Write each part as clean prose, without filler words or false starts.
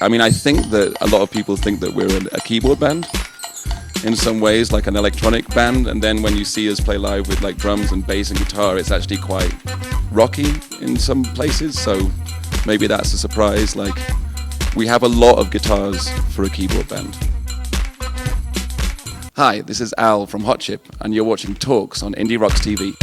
I mean, I think that a lot of people think that we're a keyboard band in some ways, like an electronic band, and then when you see us play live with like drums and bass and guitar, it's actually quite rocky in some places, so maybe that's a surprise. Like, we have a lot of guitars for a keyboard band. Hi, this is Al from Hot Chip, and you're watching Talks on Indie Rocks TV.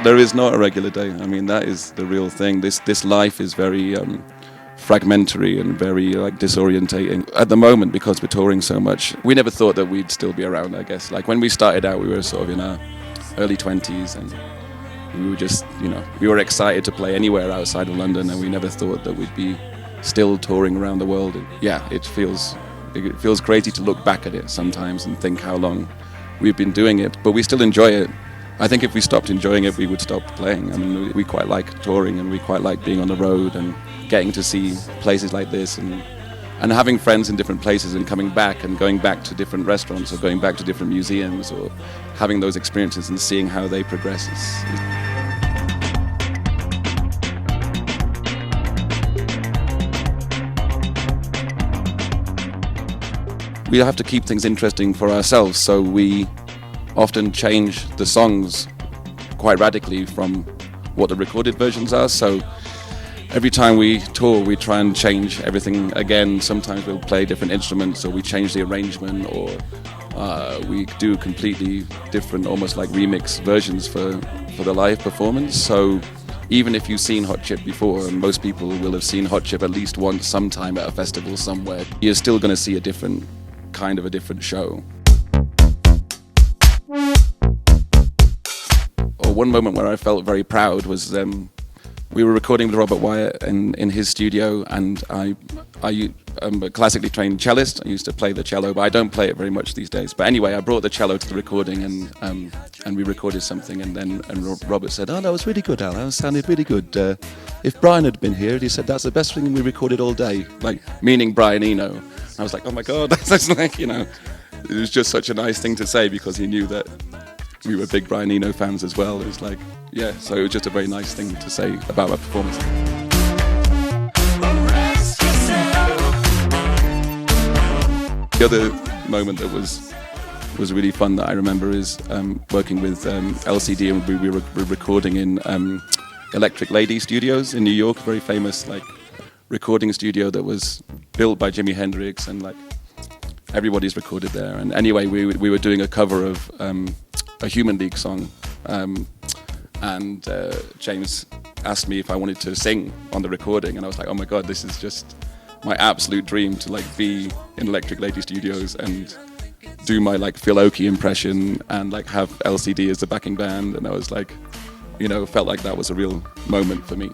There is not a regular day. I mean, that is the real thing. This life is very fragmentary and very disorientating at the moment because we're touring so much. We never thought that we'd still be around, I guess. Like when we started out, we were sort of in our early 20s, and we were just, we were excited to play anywhere outside of London, and we never thought that we'd be still touring around the world. And yeah, it feels crazy to look back at it sometimes and think how long we've been doing it, but we still enjoy it. I think if we stopped enjoying it, we would stop playing. I mean, we quite like touring, and we quite like being on the road and getting to see places like this, and having friends in different places and coming back and going back to different restaurants or going back to different museums or having those experiences and seeing how they progress. We have to keep things interesting for ourselves, so we often change the songs quite radically from what the recorded versions are. So every time we tour, we try and change everything again. Sometimes we'll play different instruments, or we change the arrangement, or we do completely different, almost like remix versions for the live performance. So even if you've seen Hot Chip before, and most people will have seen Hot Chip at least once sometime at a festival somewhere, you're still going to see a different show. One moment where I felt very proud was we were recording with Robert Wyatt in his studio, and I am a classically trained cellist. I used to play the cello, but I don't play it very much these days. But anyway, I brought the cello to the recording, and we recorded something, and Robert said, "Oh, that was really good, Al. That sounded really good. If Brian had been here, he said that's the best thing we recorded all day," like meaning Brian Eno. And I was like, "Oh my God, that's like, it was just such a nice thing to say because he knew that we were big Brian Eno fans as well." It was like, yeah, so it was just a very nice thing to say about our performance. The other moment that was really fun that I remember is working with LCD, and we were recording in Electric Lady Studios in New York, a very famous recording studio that was built by Jimi Hendrix, and everybody's recorded there. And anyway, we were doing a cover of a Human League song, and James asked me if I wanted to sing on the recording, and I was like, oh my God, this is just my absolute dream to be in Electric Lady Studios and do my Phil Oakey impression and have LCD as the backing band. And I was felt like that was a real moment for me.